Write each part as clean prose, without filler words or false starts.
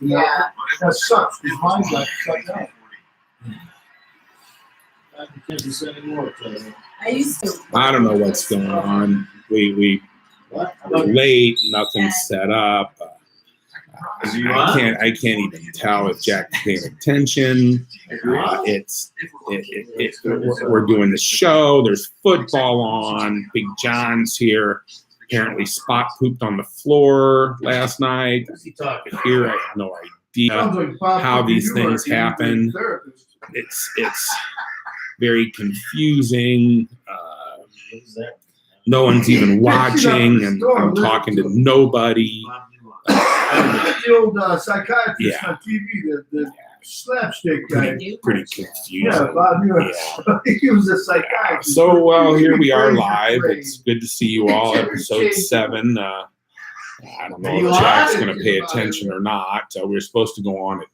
Yeah. That sucks, because mine got shut down. I can't be sending more to I used to. I don't know what's going on. We What? we're late. Nothing's set up. I can't even tell if Jack's paying attention. We're doing the show. There's football on. Big John's here. Apparently, Spot pooped on the floor last night. Here, I have no idea how these things happen. It's very confusing. No one's even watching, and I'm talking to nobody. The old psychiatrist on TV, the slapstick guy. Pretty confusing. Yeah, Bob Muir. He was a psychiatrist. So, well, here we are live. It's good to see you all. Episode 7. I don't know if Jack's going to pay attention or not. We're supposed to go on at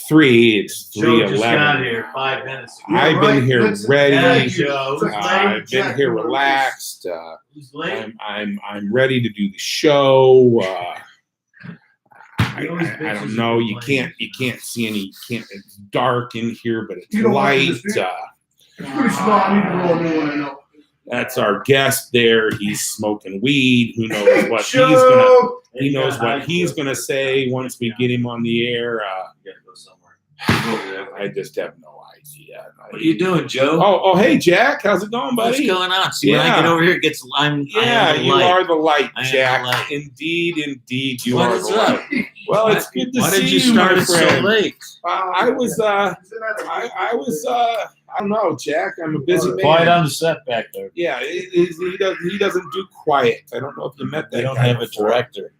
3. It's 3:11. Joe just got here 5 minutes ago. I've been here ready. Joe. I've been here relaxed. I'm ready to do the show. I don't know. You can't see any. It's dark in here, but it's light. It's pretty small. I need to roll a new one. I know. That's our guest there. He's smoking weed. Who knows what he knows what he's gonna say once we get him on the air. I just have no idea. What are you doing, Joe? Oh, hey, Jack. How's it going, buddy? What's going on? See, when I get over here, it gets. You are the light, Jack. Indeed, you are the light. Well, it's good to see you. Why did you start it so late? I was. I don't know, Jack. I'm a busy man. Quiet on the set back there. Yeah, he doesn't do quiet. I don't know if you met that. They don't guy have before. a director.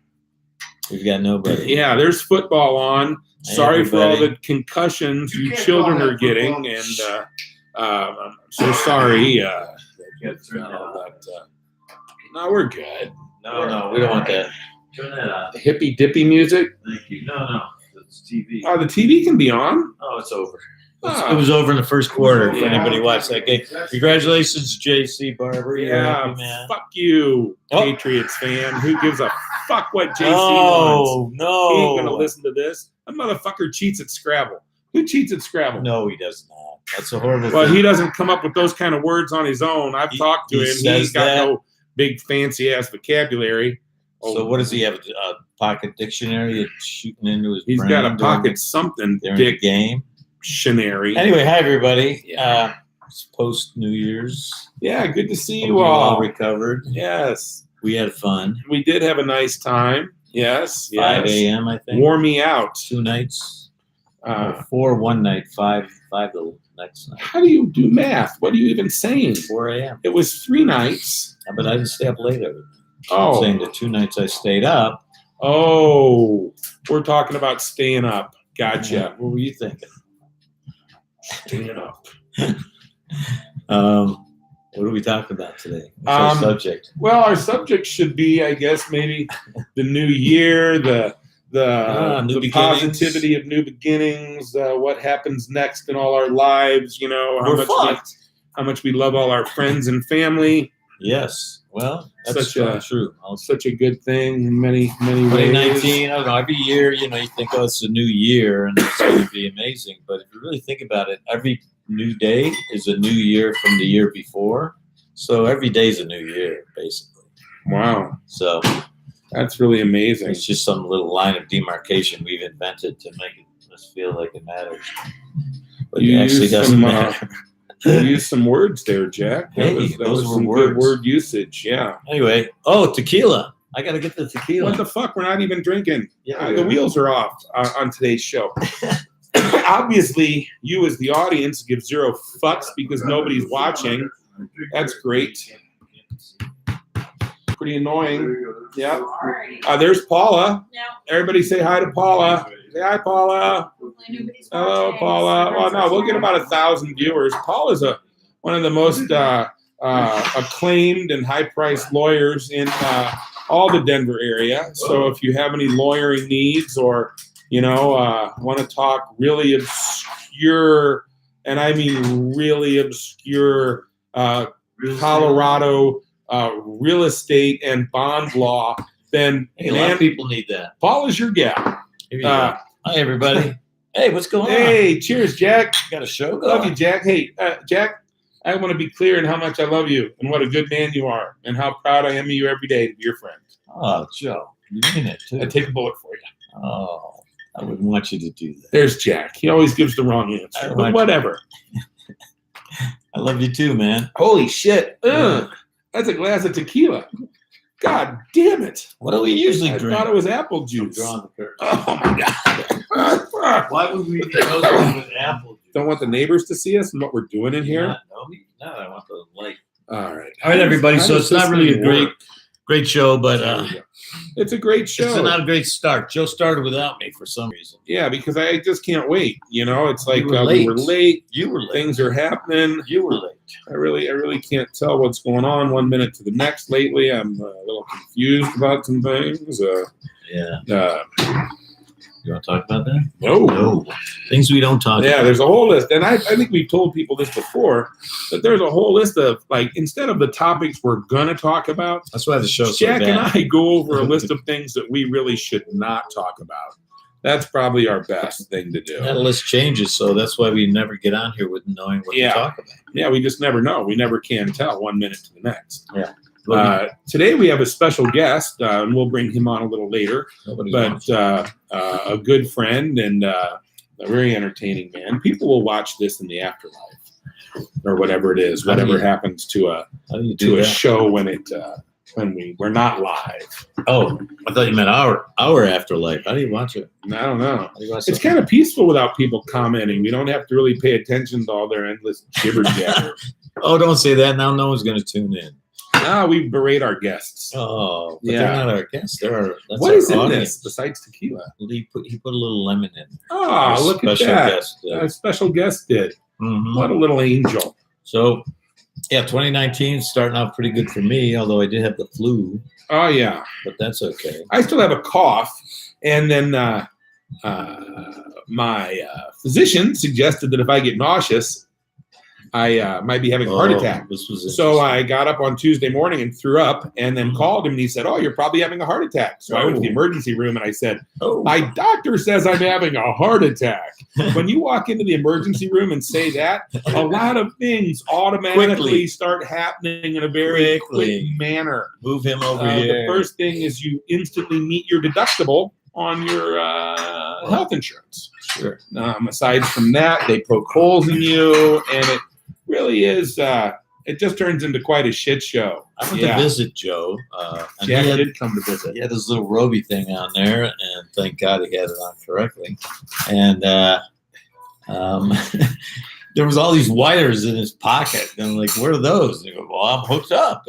We've got nobody. Yeah, there's football on. Hey, Sorry for all everybody. the concussions you children are getting, and I'm so sorry. No, we're good. No, we don't want that. Turn that on. Hippy dippy music. Thank you. No, it's TV. Oh, the TV can be on. Oh, it's over. Ah. It was over in the first quarter. If Yeah. anybody watched that game, congratulations, JC Barber. You're Yeah, happy, man. fuck you, Oh. Patriots fan. Who gives a fuck what JC wants? Oh He ain't gonna no, listen to this. That motherfucker cheats at Scrabble. Who cheats at Scrabble? no, he does not. That's a horrible. Well, thing. he doesn't come up with those kind of words on his own. I've talked to he him. He says ain't got that. no big fancy ass vocabulary. So what does he have? A pocket dictionary that's shooting into his He's brain got a during pocket something during the game. dictionary. Anyway, hi everybody. Yeah. It's post New Year's. Yeah, good to see Hope you you're all all. recovered. Yes, We had fun. we did have a nice time. Yes, 5 yes. a.m. I think. Wore me out. 2 nights. Uh, 4 one night. 5 the next night. how do you do math? What are you even saying? 4 a.m. It was 3 nights. But I didn't stay up late. I'm Oh, saying the 2 nights I stayed up. we're talking about staying up. Gotcha. What were you thinking? Staying up. What are we talking about today? What's our subject? Well, our subject should be, I guess, maybe the new year, the New beginnings. positivity of new beginnings, what happens next in all our lives. You know, We're fucked. how much we love all our friends and family. Yes. Well, that's true. Such a good thing in many ways. 2019, I don't know, every year, you think, oh, it's a new year and it's going to be amazing. But if you really think about it, every new day is a new year from the year before. So every day is a new year, basically. Wow, So that's really amazing. it's just some little line of demarcation we've invented to make us feel like it matters. But You it actually used doesn't some, matter. You used some words there, Jack. Hey, that those was were some words. good word usage. Yeah. Anyway, tequila. I got to get the tequila. What the fuck? We're not even drinking. Yeah, The wheels are off on today's show. Obviously, you as the audience give 0 fucks because nobody's watching. That's great. Pretty annoying. Yeah. There's Paula. No, Everybody say hi to Paula. Say hi, Paula. nobody's Hello, watching. Paula. Well, no, we'll get about 1,000 viewers. Paula's one of the most acclaimed and high-priced lawyers in all the Denver area. So if you have any lawyering needs or want to talk really obscure, and I mean really obscure, Colorado real estate and bond law then Hey, a lot man, of people need that. Paul is your gal. Here you go. Hi, everybody. Hey, what's going on? Hey, cheers, Jack. Got a show going? Love you, Jack. Hey, Jack, I want to be clear in how much I love you and what a good man you are and how proud I am of you every day to be your friend. Oh, Joe, you mean it too? I take a bullet for you. Oh, I wouldn't want you to do that. There's Jack. He always gives the wrong answer, but whatever. I love you too, man. Holy shit. Yeah. That's a glass of tequila. God damn it. What do we usually I drink? thought it was apple I'm juice. drawing the curtain. Oh, my God. Why would we be open with apple juice? Don't want the neighbors to see us and what we're doing in here? No, I want the light. All right. All right, everybody. How So does it's not this really thing a work? great show, but There we go. It's a great show. it's not a great start. Joe started without me for some reason. Yeah, because I just can't wait. You know, it's like You were we were late. late. You were late. Things are happening. You were late. I really can't tell what's going on one minute to the next lately. I'm a little confused about some things. Yeah. You want to talk about that? No. Things we don't talk Yeah, about. there's a whole list. And I think we've told people this before, that there's a whole list of, like, instead of the topics we're going to talk about, That's why the show's so Jack bad. and I go over a list of things that we really should not talk about. That's probably our best thing to do. That list changes, so that's why we never get on here with knowing what Yeah. to talk about. Yeah, we just never know. We never can tell one minute to the next. Yeah. Today we have a special guest, and we'll bring him on a little later. Nobody But wants a good friend and a very entertaining man. People will watch this in the afterlife or whatever it is, How do whatever you- happens to a How do you do that? show when we're not live. Oh, I thought you meant our afterlife. How do you watch it? I don't know. How do you watch It's it? kind of peaceful without people commenting. We don't have to really pay attention to all their endless jibber jabber. Oh, don't say that. Now no one's going to tune in. Now we berate our guests. Oh, but Yeah. they're not our guests. That's What our is in audience. this besides tequila? He put a little lemon in. Oh, Our look at special that. guest, A special guest did. Mhm. What a little angel. So, yeah, 2019 is starting out pretty good for me, although I did have the flu, Oh, yeah. but that's okay. I still have a cough. And then my physician suggested that if I get nauseous, I might be having a heart attack. This was So I got up on Tuesday morning and threw up and then called him and he said, "Oh, you're probably having a heart attack." So I went to the emergency room and I said, oh, "My doctor says I'm having a heart attack." When you walk into the emergency room and say that, a lot of things automatically Quickly. start happening in a very quick Quickly. manner. move him over The here. first thing is you instantly meet your deductible on your health insurance. Sure. Aside from that, they poke holes in you, and it really is. It just turns into quite a shit show. I went to visit Joe. And Jack he had, did come to visit. he had this little Roby thing on there, and thank God he had it on correctly. And there was all these wires in his pocket. And I'm like, "What are those?" And he goes, "Well, I'm hooked up."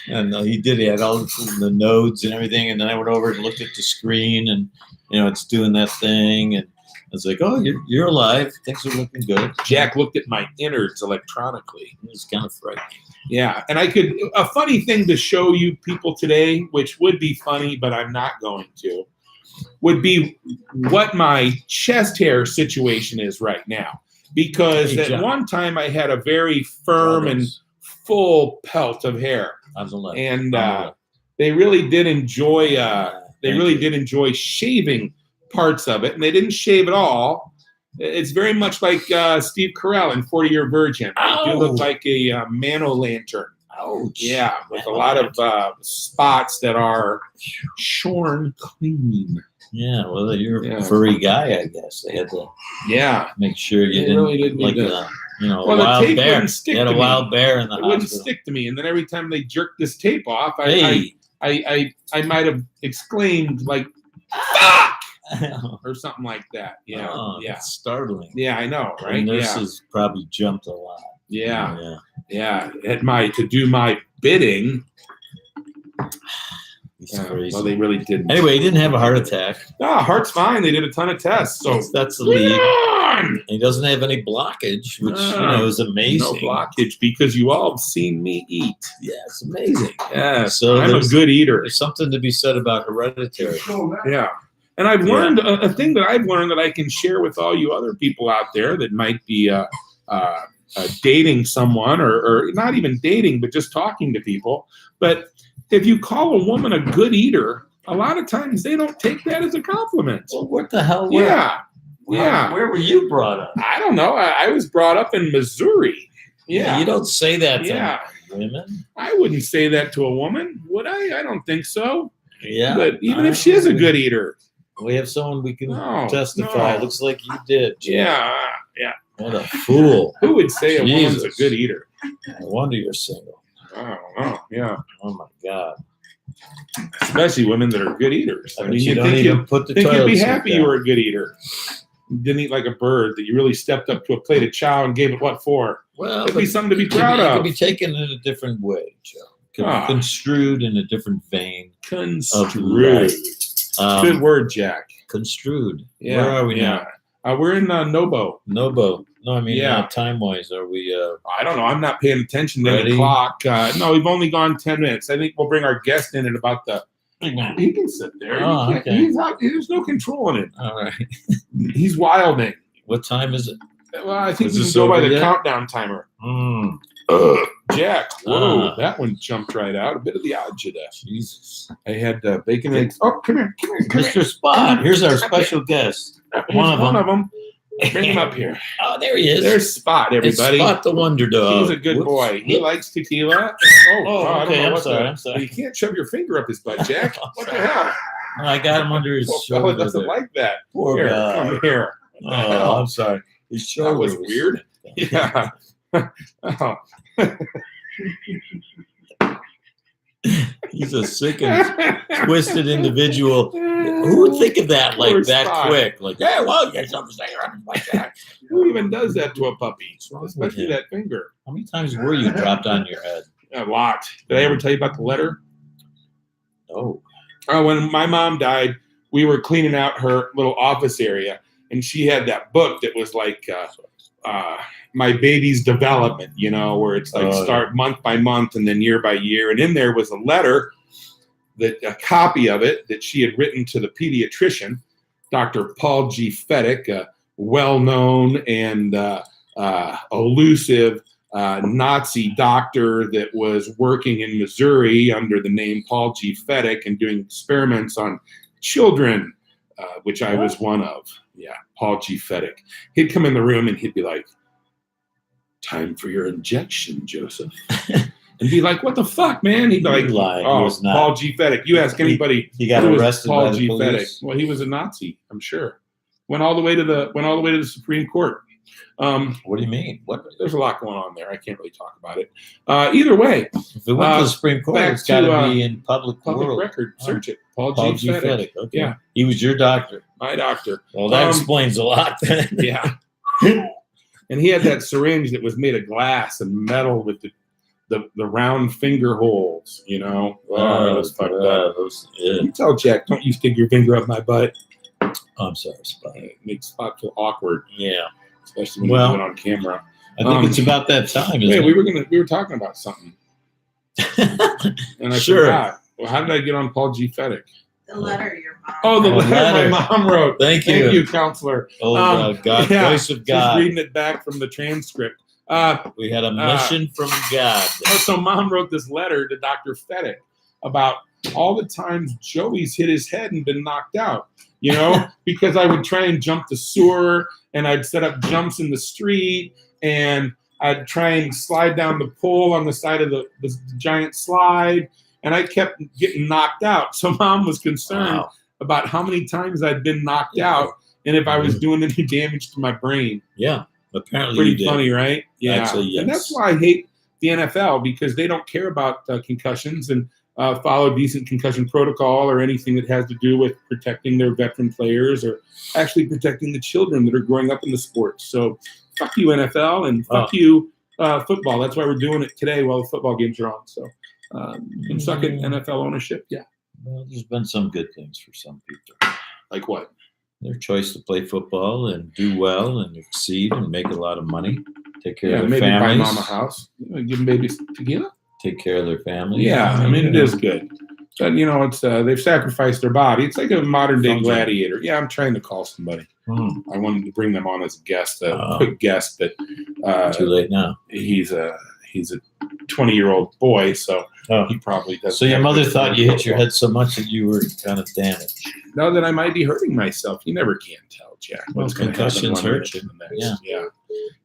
And he did. He had all the nodes and everything. And then I went over and looked at the screen, and it's doing that thing. And I was like, "Oh, you're alive. Things are looking good." Jack looked at my innards electronically. It was kind of frightening. Yeah, and a funny thing to show you people today, which would be funny, but I'm not going to, would be what my chest hair situation is right now. Because Hey, at John. one time I had a very firm and full pelt of hair, On the left. and On the left. they really did enjoy. They Thank really you. did enjoy shaving parts of it, and they didn't shave it all. It's very much like Steve Carell in 40-Year Virgin. You look Ow. like a mano lantern. Ouch. Yeah, with a lot of spots that are shorn clean. Yeah, well, you're Yeah. a furry guy, I guess. They had to Yeah, make sure you They didn't really did like need to- a Well, a the wild tape bear. wouldn't stick They had to a me. wild bear in the it wouldn't hospital. stick to me. And then every time they jerked this tape off, Hey. I might have exclaimed like "fuck" or something like that. Yeah, Oh, yeah, that's startling. yeah. I know, The right? Yeah, nurses probably jumped a lot. yeah, yeah. To do my bidding. It's crazy. Well, they really didn't. Anyway, he didn't have a heart attack. Heart's fine. They did a ton of tests, so That's the bring it lead. on! He doesn't have any blockage, which is No amazing. blockage because you all have seen me eat. Yeah, it's amazing. Yes, So I'm a there's- good eater. There's something to be said about hereditary. Yeah. And I've Yeah. learned a thing that I've learned that I can share with all you other people out there that might be dating someone or not even dating, but just talking to people. But if you call a woman a good eater, a lot of times they don't take that as a compliment. Well, what the hell? Yeah. Where were you brought up? I don't know. I was brought up in Missouri. Yeah. You don't say that Yeah. to women. I wouldn't say that to a woman, would I? I don't think so. Yeah. But even if she is a good eater. We have someone we can No, testify. no. Looks like you did. Yeah. What a fool. Who would say a woman's a Jesus. good eater? No wonder you're single. I don't know. Yeah. Oh my God. Especially women that are good eaters. I mean, you you don't think even put the you'd toilet be seat happy down. you were a good eater. You didn't eat like a bird, that you really stepped up to a plate of chow and gave it what for? Well, It'd be something to be it could proud It of. could be taken in a different way, Joe. Could Ah. be construed in a different vein. Construed. life. Good word, Jack. Construed. Yeah. Where are we yeah. now? We're in Nobo. Nobo. No, I mean, Yeah. time-wise, are we... I don't know. I'm not paying attention to the Ready? clock. No, we've only gone 10 minutes. I think we'll bring our guest in at about the. He can sit there. Oh, He can't- okay. He's out, there's no control in it. All right. He's wilding. What time is it? Well, I think Is we can this go by over the yet? countdown timer. Jack, whoa, that one jumped right out. A bit of the agita. Jesus. I had bacon eggs. Oh, come here. Mr. Spot, here's our special guest. Here's One of them. Bring him up here. Oh, there he is. There's Spot, everybody. It's Spot the Wonder Dog. He's a good Whoops. boy. He Whoops. likes tequila. Oh, I don't okay. know I'm what sorry. the- I'm sorry. You can't shove your finger up his butt, Jack. What the hell? I got him under his Poor fella shoulder. doesn't there. like that. Poor Here, guy. come here. Oh, I'm sorry. His shoulder That was weird. Yeah. Oh. He's a sick and twisted individual. Who would think of that like Poor that Spot. quick? Like, hey, well, you got something to say like that. Who even does that to a puppy? wrong with Especially him? that finger. How many times were you dropped on your head? A lot. Did I ever tell you about the letter? Oh, When my mom died, we were cleaning out her little office area, and she had that book that was like my baby's development, where it's like Oh, start month by month and then year by year. And in there was a letter, a copy of it that she had written to the pediatrician, Dr. Paul G. Fedek, a well-known and elusive Nazi doctor that was working in Missouri under the name Paul G. Fedek and doing experiments on children, which I was one of. Yeah, Paul G. Fedek. He'd come in the room and he'd be like, "Time for your injection, Joseph." And be like, "What the fuck, man?" He'd be like, You lied. He "Oh, was not. Paul G. Fedek." You ask anybody he got who was arrested Paul by the G. police. Fedek. Well, he was a Nazi, I'm sure. Went all the way to the Supreme Court. What do you mean? What? There's a lot going on there. I can't really talk about it. Either way, If it went to the Supreme Court, back it's got to to, be in public public world. record. Oh. Search it. Paul Paul G. G. Fedek. Fedek. Okay. Yeah. He was your doctor. My doctor. Well, that Um, explains a lot then. Yeah. And he had that syringe that was made of glass and metal with the round finger holes, Oh, it was fucked up. You tell Jack, don't you stick your finger up my butt. I'm sorry, Spot. It makes Spot feel awkward, Yeah. especially when Well, you do it on camera. I think it's about that time, Wait, isn't we were talking about something, it? and I Sure. forgot. Well, how did I get on Paul G. Fedek? The letter your mom. Oh, the Oh, letter letter. my mom wrote. Thank you. Thank you, counselor. Oh, God, yeah, voice of Just God. reading it back from the transcript. We had a mission from God. So mom wrote this letter to Dr. Fedek about all the times Joey's hit his head and been knocked out, because I would try and jump the sewer and I'd set up jumps in the street and I'd try and slide down the pole on the side of the giant slide. And I kept getting knocked out. So mom was concerned Wow. about how many times I'd been knocked out and if I was doing any damage to my brain. Yeah. Apparently you Pretty did. funny, right? Yeah. Actually, yes. And that's why I hate the NFL, because they don't care about concussions and follow decent concussion protocol or anything that has to do with protecting their veteran players or actually protecting the children that are growing up in the sport. So fuck you, NFL, and fuck you, football. That's why we're doing it today while the football games are on. So and suck it, NFL ownership. Yeah. Well, there's been some good things for some people. Like what? Their choice to play football and do well and exceed and make a lot of money. Take care Yeah, of their maybe buy families. mom a house. Give them babies tequila. Take care of their families. Yeah, I mean, it is good. But, it's they've sacrificed their body. It's like a modern day Sounds like- gladiator. Yeah, I'm trying to call somebody. I wanted to bring them on as a guest, Oh. quick guest, but Too late now. he's a 20-year-old boy, so Oh. He probably does. So your mother thought you hit your head so much that you were kind of damaged. No, that I might be hurting myself. You never can tell, Jack. Well, What's going to happen concussions one hurt minute you. to the next. Yeah.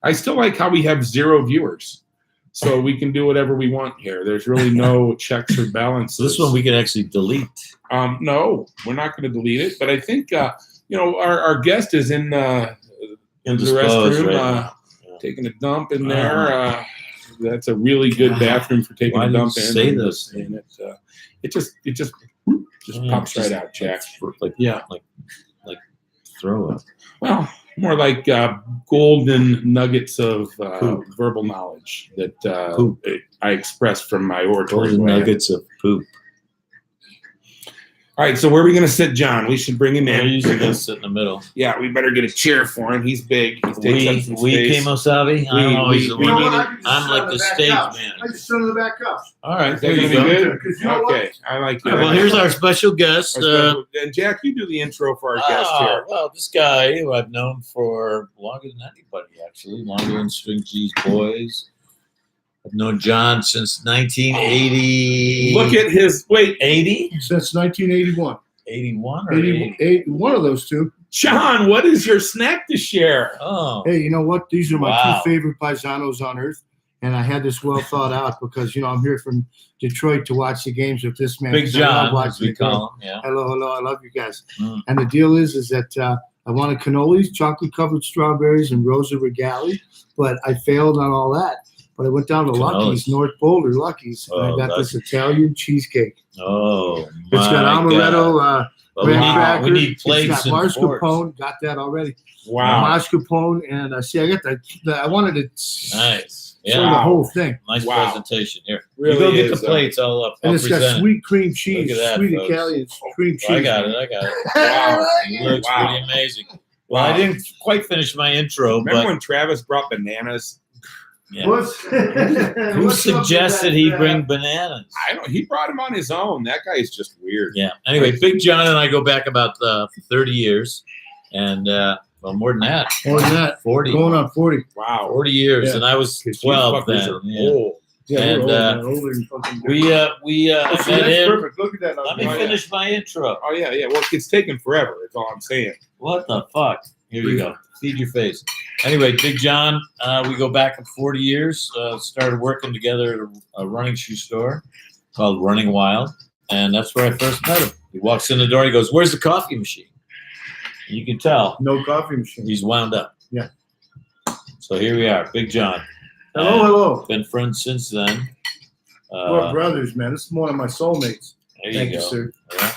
I still like how we have 0 viewers. So we can do whatever we want here. There's really no checks or balances. So this one we could actually delete. No, we're not going to delete it. But I think, our guest is in the Indisposed restroom, right now. Yeah. taking a dump in there. That's a really good bathroom for taking Why a do you dump in. say those And it just Yeah, pops just right out, Jack. Like Yeah. like throw it. Well, more like golden nuggets of Poop. verbal knowledge that Poop. I express from my oratory. Golden way. nuggets of poop. All right, so where are we going to sit John? We should bring him I in. usually go sit in the middle. Yeah, we better get a chair for him. He's big. He takes up some We space. Kemosabe. I'm always the we- one. you know what? I can just I'm sit like on the back stage couch. man. I just sit on the back couch. All right, Is there that you gonna be go. good? Because you know what? Okay, I like All that. right, well, here's our special guest. And Jack, you do the intro for our guest here. Well, this guy who I've known for longer than anybody, actually, longer than String G's Boys. I've known John since 1980. Look at his 80? Since 1981. 81 or 88, one of those two. John, what is your snack to share? Oh, Hey, you know what? These are my Wow. two favorite paisanos on earth. And I had this well thought out because, I'm here from Detroit to watch the games with this man. Big So I love John, as watching we the game. call him. Yeah. Hello. I love you guys. Mm. And the deal is that I wanted cannolis, chocolate-covered strawberries, and Rosa Regali, but I failed on all that. But I went down to Cannolis. Lucky's, North Boulder, Lucky's, and Oh, I got this Lucky's. Italian cheesecake. Oh, It's got my amaretto, God. Well, graham we cracker. need plates It's and got forks. mascarpone. Got that already. Wow. Mascarpone, and I got the I wanted to Nice. show Yeah. the whole thing. Nice Wow. presentation. Here. Really you go get is, the plates. I'll And it's got present it. sweet cream cheese, Look at that, sweet folks. Italian cream cheese. I got it. Wow. It looks Wow. pretty amazing. Well, Wow. I didn't quite finish my intro, Remember but when Travis brought bananas? yeah. Who Who suggested he bring bananas? I don't. He brought him on his own. That guy is just weird. Yeah. Anyway, Big John and I go back about 30 years, and well, more than that, More than that. 40, Going on 40. Wow. 40 years, Yeah. and I was 12 then. Yeah. Old. Yeah, And, we're older than fucking We I That's met him. perfect. Look at that. Let me Oh, yeah. finish my intro. Oh yeah, yeah. Well, it's taken forever. That's all I'm saying. What the fuck? Here you go. Feed your face. Anyway, Big John, we go back 40 years. Started working together at a running shoe store called Running Wild, and that's where I first met him. He walks in the door. He goes, "Where's the coffee machine?" You can tell No coffee machine. he's wound up. Yeah. So here we are, Big John. Hello. Been friends since then. We're brothers, man. This is one of my soulmates. There Thank you you, go. sir. Yeah.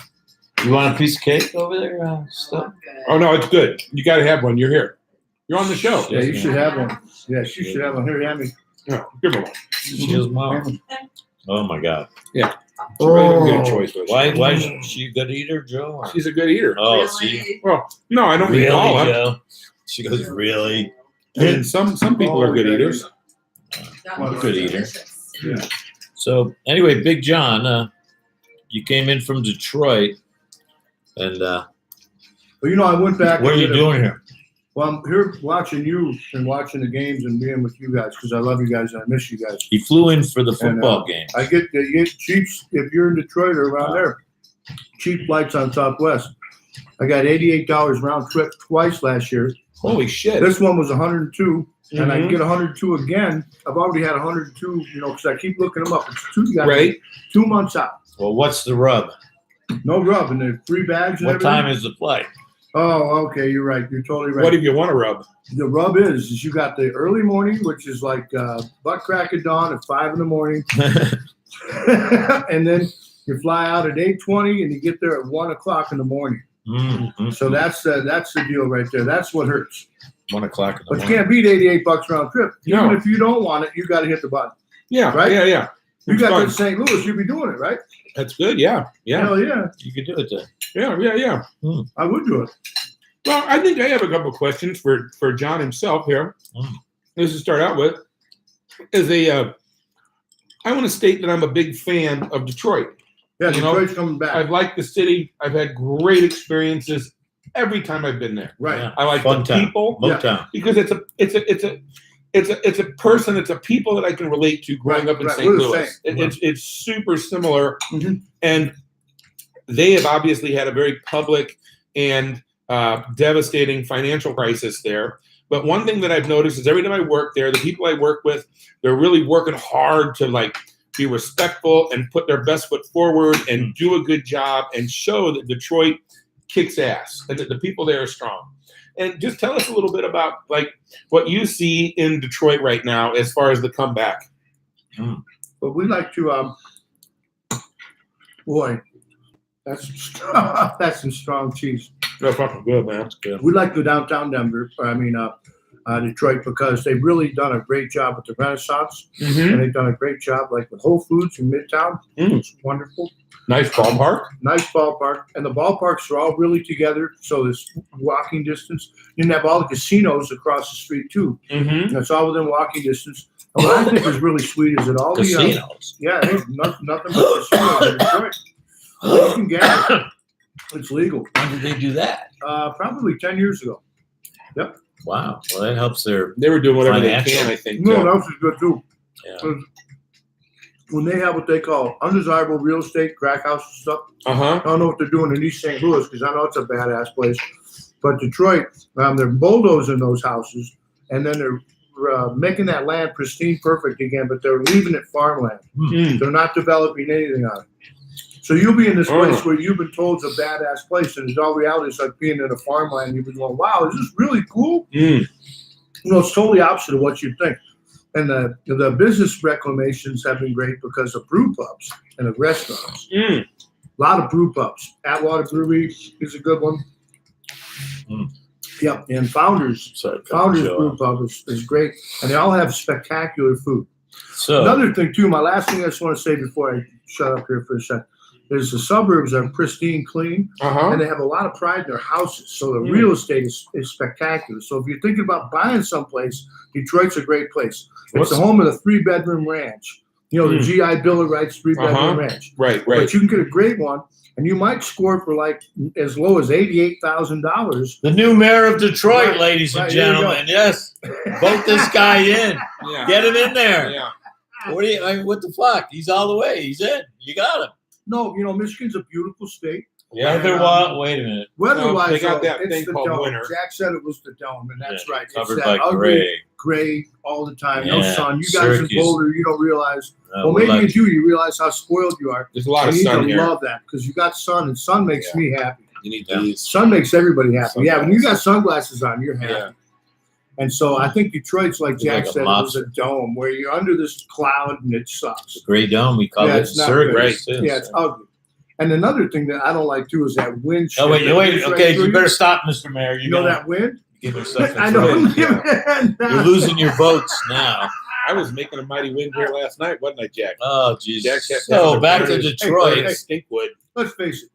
You want a piece of cake over there? Still? Oh no, it's good. You got to have one. You're here. You're on the show. Yeah, you Yes, should ma'am. have one. Yeah, she should have one. Here, hand me. Yeah, give her one. She has mom. Oh my God! She's a really Oh. good choice. with Why? you. Why is she a good eater, Joe? or- She's a good eater. Oh, see, Well, no, I don't really, mean all of them. Joe? She goes, really? I mean, some people are good eaters. Good eater. So anyway, Big John, you came in from Detroit, and Well, I went back. what are and you did a- doing here? Well, I'm here watching you and watching the games and being with you guys because I love you guys and I miss you guys. He flew in for the And, football game. I get cheap if you're in Detroit or around there. Cheap flights on Southwest. I got $88 round trip twice last year. Holy shit! This one was 102, and I Mhm. get 102 again. I've already had 102, because I keep looking them up. It's you got Right. 2 months out. Well, what's the rub? No rub, and there's 3 bags. And What everything. time is the flight? Oh, okay, you're right. You're totally right. What if you want to rub? The rub is you got the early morning, which is like butt crack of dawn at 5 in the morning, and then you fly out at 8:20 and you get there at 1 o'clock in the morning. Mm-hmm. So that's the deal right there. That's what hurts. 1 o'clock in the But you morning. can't beat $88 round trip. Even No. if you don't want it, you got to hit the button. Yeah, Right? Yeah. You It's got fun. to St. Louis, you'd be doing it, right? That's good. Yeah. Hell yeah, You could do it then. Yeah. I would do it. Well, I think I have a couple of questions for John himself here. Mm. This to start out with is I want to state that I'm a big fan of Detroit. Yeah, You know, Detroit's coming back. I've liked the city. I've had great experiences every time I've been there. Right. Yeah. I like Fun the town. people Motown. because it's a it's a person, it's a people that I can relate to growing up in Right, St. we're the Louis. same. It's super similar, Mhm. and they have obviously had a very public and devastating financial crisis there. But one thing that I've noticed is every time I work there, the people I work with, they're really working hard to like be respectful and put their best foot forward and do a good job and show that Detroit kicks ass and that the people there are strong. And just tell us a little bit about like what you see in Detroit right now as far as the comeback. But we like to, boy, that's some strong cheese. That's fucking good, man. That's good. We like to go downtown Denver, Detroit, because they've really done a great job with the Renaissance, Mm-hmm. and they've done a great job like with Whole Foods in Midtown. It's wonderful. Nice ballpark. Nice ballpark, and the ballparks are all really together, so there's walking distance. You can have all the casinos across the street too. Mm-hmm. It's all within walking distance. And what I think is really sweet is that all the Casinos. yeah, there's nothing but casinos in Detroit. You can get it. It's legal. When did they do that? Probably 10 years ago. Wow. Well, that helps their. They were doing whatever they Financial. can, I think. No, that was good too. Yeah. When they have what they call undesirable real estate, crack houses and stuff, Uh-huh. I don't know what they're doing in East St. Louis because I know it's a badass place. But Detroit, they're bulldozing those houses, and then they're making that land pristine, perfect again, but they're leaving it farmland. Mm. They're not developing anything on it. So you'll be in this place where you've been told it's a badass place, and in all reality, it's like being in a farmland. You've been going, wow, is this really cool? Mm. You know, it's totally opposite of what you think. And the business reclamations have been great because of brew pubs and the restaurants. Mm. A lot of brew pubs. Atwater Brewery is a good one. Mm. Yep, and Founders Brew Pub is great, and they all have spectacular food. So Another thing too, my last thing I just want to say before I shut up here for a second, is the suburbs are pristine, clean, Uh-huh. and they have a lot of pride in their houses. So the real estate is spectacular. So if you're thinking about buying someplace, Detroit's a great place. It's the home of the 3-bedroom ranch. You know, the GI Bill of Rights 3-bedroom Uh-huh. ranch. Right, But right. you can get a great one, and you might score for like as low as $88,000. the new mayor of Detroit, Right, ladies and right, here we go. gentlemen. Yes, vote this guy in. Yeah. Get him in there. Yeah. What the fuck? He's all the way. He's in. You got him. No, you know, Michigan's a beautiful state. Yeah. Wait a minute. Weather-wise, they got though, that it's thing the called dome. winter. Jack said it was the dome, and that's Yeah, right. It's Covered that by ugly gray. all the time. No Yeah, sun. You guys Syracuse. in Boulder, you don't realize. Well, we're maybe lucky. you do. You realize how spoiled you are. There's a lot You of need sun to here. love that because you got sun, and sun makes me happy. You need Yeah. these. Sun makes everybody happy. Yeah, when you got Sunglasses. sunglasses on, you're happy. Yeah. And so I think Detroit's like It's Jack like a said, it was mobster. a dome where you're under this cloud and it sucks. Gray Dome. We call Yeah, it it's not Syracuse. too, Yeah, it's so. ugly. And another thing that I don't like too is that wind. Oh wait, chill that gets right okay, through you better stop, Mr. Mayor. You know You're that wind? give yourself I a know. trip. You're losing your votes now. I was making a mighty wind here last night, wasn't I, Jack? Oh Jesus. Jack kept So having back to burn- Detroit. burn Stinkwood. Let's face it.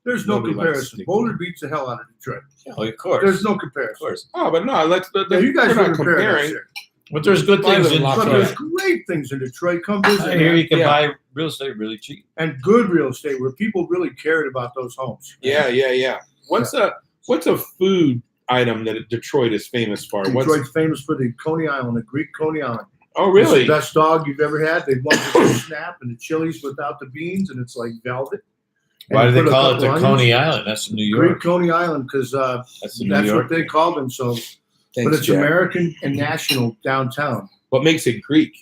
There's no Nobody likes comparison. stick. Boulder beats the hell out of Detroit. Oh, of course. There's no Of comparison. course. Oh, but no, let's. Yeah, you guys we're are not comparing. But there's good I things live in in Los But Detroit. there's great things in Detroit. Come visit. I hear man. you can Yeah. buy real estate really cheap. And good real estate where people really cared about those homes. Yeah. What's a food item that Detroit is famous for? Detroit's famous for the Coney Island, the Greek Coney Island. Oh, It's really? the best dog you've ever had. They want the snap and the chilies without the beans, and it's like velvet. And Why do you they put a call it couple the onions. Coney Island? That's in New Greek York. Coney Island because That's in New that's York. what they call themselves. Thanks, But it's Jack. American and national downtown. What makes it Greek?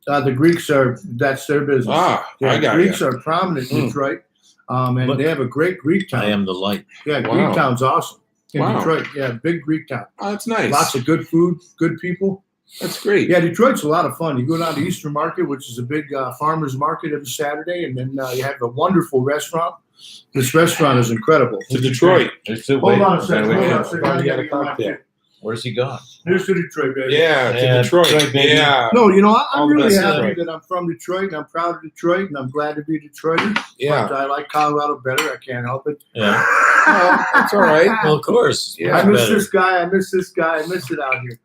The Greeks that's their business. Ah, Yeah, I got Greeks you. are prominent in Mm. Detroit, and Look, they have a great Greek town. I am the light. Yeah, Wow. Greek town's awesome in Wow. Detroit. Yeah, big Greek town. Oh, that's nice. Lots of good food, good people. That's great. Yeah, Detroit's a lot of fun. You go down to Eastern Market, which is a big farmers market every Saturday, and then you have a wonderful restaurant. This restaurant is incredible. To Detroit. Hold on a second. wait, Hold wait. on a second. Why I you got gotta a get my cocktail? shit. Where's he gone? Here's to Detroit, baby. Yeah, to Yeah, Detroit. Detroit, baby. Yeah. No, you know, I'm All the really best, happy Detroit. that I'm from Detroit, and I'm proud of Detroit, and I'm glad to be Detroiter. Yeah. But I like Colorado better. I can't help it. Yeah. Well, that's all right. Well, of course. Yeah. I Much miss better. this guy. I miss this guy. I miss it out here.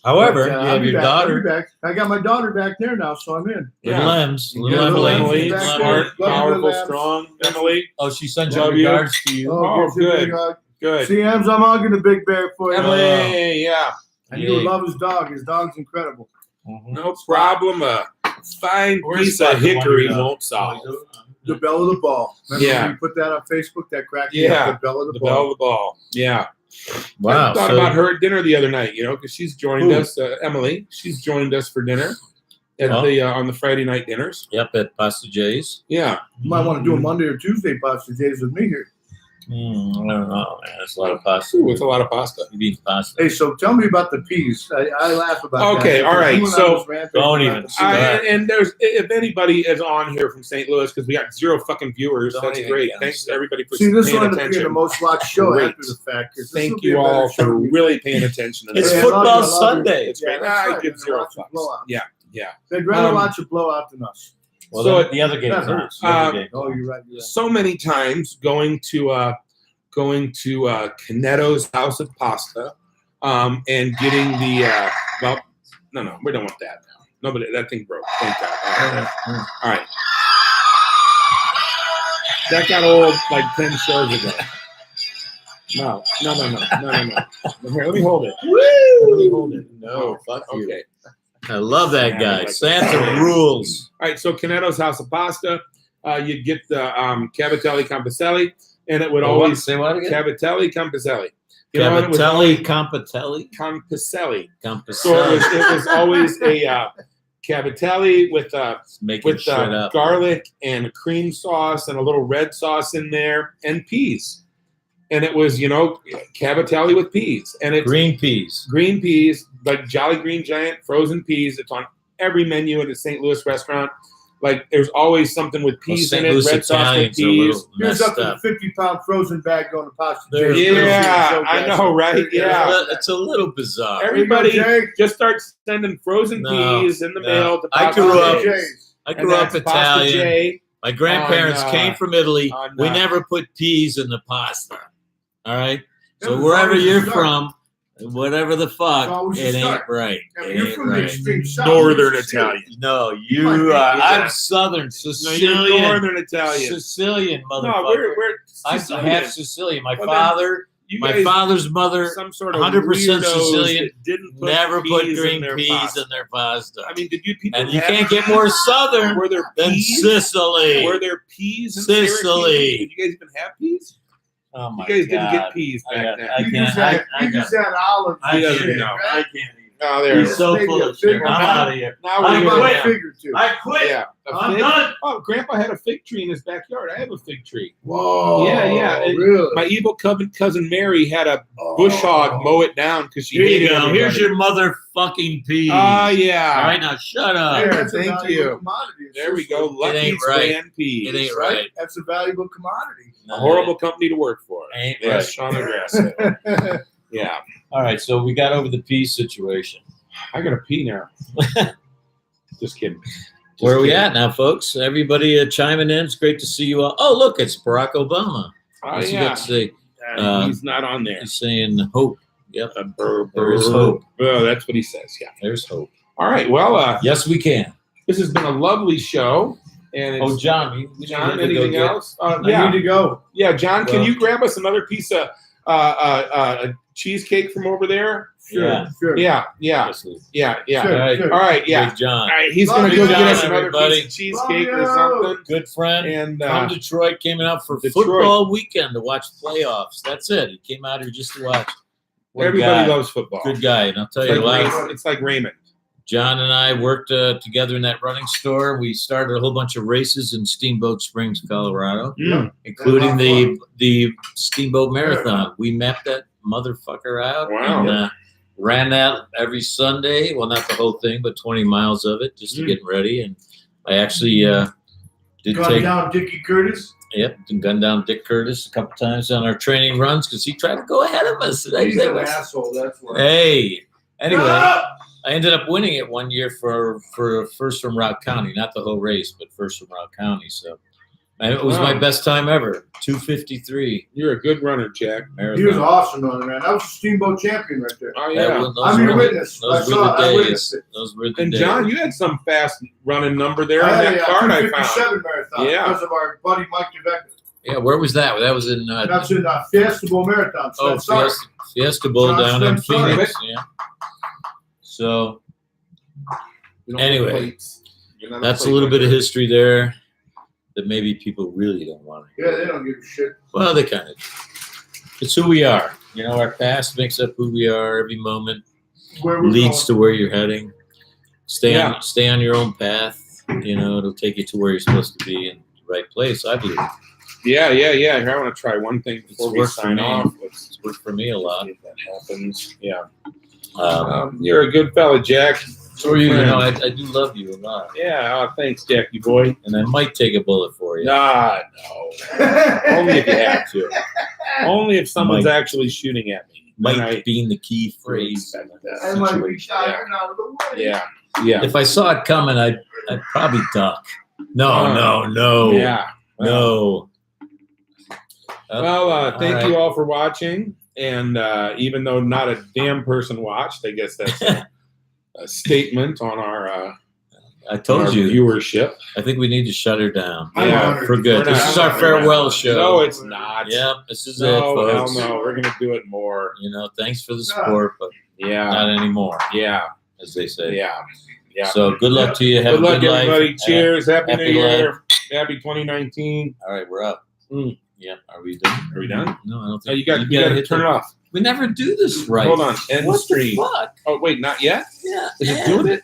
However, But, you I'll have be your back. I'll be daughter, back. I got my daughter back there now, so I'm in. Yeah. little Ems, Yeah, little little Emily. Emily Emily, back smart, there. Love you, powerful, Labs. strong. Emily, Oh, she sends Love your you. regards to you. Oh, gives you a good. big hug. good. See, Ems, I'm hugging the big bear for you. Emily, yeah. And you would love his dog. His dog's incredible. No problem. A fine Where's piece of Spot? The one hickory you got? won't solve. The bell of the ball. Remember Yeah. when you put that on Facebook? That cracked me Yeah. up. The bell of the The ball. bell of the ball. Yeah. Wow. I thought so- about her at dinner the other night, because she's joined Who? us. Emily, she's joined us for dinner at Oh. the on the Friday night dinners. Yep, at Pasta J's. Yeah. You might want to do a Monday or Tuesday pasta days with me here. I don't know, man. That's a lot of pasta. Ooh, it's a lot of pasta. You eat pasta. Hey, so tell me about the peas. I laugh about that. Okay, all right, You and I so was ranting don't about even the peas. start. And there's, if anybody is on here from St. Louis, because we got 0 fucking viewers, Don't that's even great. get Thanks to them. everybody for See, this will paying end up being the attention. most watched show Great. after the fact. 'cause this will Thank be you a better all show for than you really think. paying attention to It's this. Yeah, football I love you. Sunday. It's great. Yeah, that's I right. give They're 0 watching fucks. blowout. Yeah, yeah. They'd rather Um, watch a blowout than us. Well, So the other game that hurts. hurts. Oh, you're right. You're right. So many times going to Canetto's House of Pasta, and getting the well, no, we don't want that now. Nobody, that thing broke. Thank God. All right. That got old like 10 shows ago. No. Here, let me hold it. Let me hold it. No, fuck you. Okay. I love that guy. Yeah, Santa rules. All right, so Canetto's House of Pasta, you'd get the Cavatelli Campitelli, and it would always Say what again? Cavatelli Campitelli. You know, and it was Cavatelli, Campitelli, Campitelli. So Campitelli. it was always a Cavatelli with Making shit up. garlic and cream sauce and a little red sauce in there and peas. And it was, Cavatelli with peas. And it's Green peas. green peas, like Jolly Green Giant frozen peas. It's on every menu at a St. Louis restaurant. Like there's always something with Well, peas St. in it, Louis red sauce with Italians are a peas. little Here's messed up to the up. 50-pound frozen bag going to pasta. There's- J's. Yeah, So I bad. know, right? Yeah. It's a little bizarre. Everybody There you go, Jay. just start sending frozen No, peas in the no. mail to I Pasta grew up- J's. J's. I And grew up that's Pasta Italian. J. My grandparents on, came from Italy. on, We never put peas in the pasta. All right? That So was wherever always a you're start. from, whatever the fuck, It's always a it ain't start. right. Yeah, It you're ain't from the right. extreme south. Northern You're Italian. No, Might you be, are. yeah. I'm Southern, No, you're Sicilian. Northern Italian. Sicilian, No, motherfucker. we're I'm Sicilian. half Sicilian. My Well, then, father, You my guys- father's mother, some sort of 100% weirdos Sicilian, that didn't put never put peas green in their peas pasta. in their pasta. I mean, did you people? And you have- can't get more Southern Were there than peas? Sicily. Were there peas in Sicily. Syracuse? Did you guys even have peas? Oh You my guys didn't God. get peas I back got- then. I You can't- just had, I you just had olives. I He and doesn't shit, know. right? I can't even. Oh, there. He's it is. so Maybe full a of shit. fig. I'm out of here. Now I we're What going about quit. a fig or two? I quit. Yeah, a I'm fig? done. Oh, Grandpa had a fig tree in his backyard. I have a fig tree. Whoa. Yeah. And Really? My evil cousin Mary had a Oh. bush hog mow it down because she Here you hated go. everybody. Here's your motherfucking peas. Ah, yeah. All right, now shut up. There, That's a thank valuable you. commodity. It's There we just go. a- Lucky's ain't right. Grand Peas. It ain't right. That's a valuable commodity. A horrible company to work for. Ain't Yes, right. Sean McGrath said. Yeah. All right, so we got over the peas situation. I gotta pee now. Just kidding. Where are we at now, folks? Everybody chiming in. It's great to see you all. Oh, look, it's Barack Obama. Oh, What's he yeah. got to say? He's not on there. He's saying hope. Yep, there is There hope. Oh, that's what he says. Yeah. There's hope. All right. Well, Yes, we can. this has been a lovely show. And it's, Oh, John, we John, need to go anything get- else? I Yeah. need to go. Yeah, John, can Well- you grab us another piece of cheesecake from over there? Sure, Yeah. sure. Yeah. Yes, Lou. Yeah. Sure, All right. sure. All right. Yeah. Big John. All right. He's Love going to you, go get us John, another everybody. piece of cheesecake Love or you. something. Good friend. And From Detroit, came out for Detroit. football weekend to watch playoffs. That's it. He came out here just to watch. What a everybody guy. loves football. Good guy. And I'll tell It's you, like, last, Raymond. It's like Raymond. John and I worked together in that running store. We started a whole bunch of races in Steamboat Springs, Colorado, Mm. including That's the Steamboat Marathon. We mapped that motherfucker out. Wow. And, ran that every Sunday. Well, not the whole thing, but 20 miles of it just to Mm. get ready. And I actually did Gun take down Dickie Curtis. and gunned down Dick Curtis a couple times on our training runs because he tried to go ahead of us. He's an asshole. That's why. Hey, anyway. Ah! I ended up winning it one year for first from Rock County, not the whole race, but first from Rock County. So and it was my Wow. best time ever. 2:53 You're a good runner, Jack. marathon. He was awesome on it, man. That was a Steamboat champion right there. Oh, That yeah. was- those I'm your were the- witness. Those I were saw it. I the days. witnessed it. Those were the And days. John, you had some fast running number there I on had that a card I found. 257 marathon Yeah. because of our buddy Mike DeVecca. Yeah, where was that? That was in That's in Fiesta Bowl Marathon. So oh sorry. Fiesta Bowl John down in Spencer. Phoenix. Yeah. So We don't have Anyway, plates. You're not that's a plate little bit of maker. history there that maybe people really don't want to hear. Yeah, they don't give a shit. Well, they kind of do. It's who we are. You know, our past makes up who we are. Every moment Where we're leads to going. where you're heading. Stay Yeah. on your own path. You know, it'll take you to where you're supposed to be in the right place, I believe. Yeah. Here, I want to try one thing before we worked for sign me. off. Let's It's worked for me a lot. see if that happens. Yeah. Um, You're a good fella, Jack. so are you. You know, I do love you a lot. Yeah. Thanks, Jackie boy. And I might take a bullet for you. Nah, no. Only if you have to. Only if someone's Might. actually shooting at me. Then Might being the key phrase. expect I that might be situation. tired out of the way. Yeah. Yeah. If I saw it coming, I'd probably duck. No. Yeah. No. Well, thank all you all for watching. And even though not a damn person watched, I guess that's a statement on our I told you. viewership. I think we need to shut her down. I'm Yeah, honored. For good. We're This not- is our farewell show. No, it's not. Yep, this is it, No, hell folks. no. We're gonna do it more. You know, thanks for the support, but Yeah. not anymore, Yeah. as they say. Yeah. Yeah. So good luck to you. Have Good a luck, good life. everybody. Cheers. Happy happy New Year. Happy 2019. All right, we're up. Mm. Yep. Are we done? Are we done? No, I don't Oh, think you got gotta to hit turn the- it off. We never do this right. Hold on. End What stream. the fuck? Oh, wait, not yet? Yeah. Is it doing it?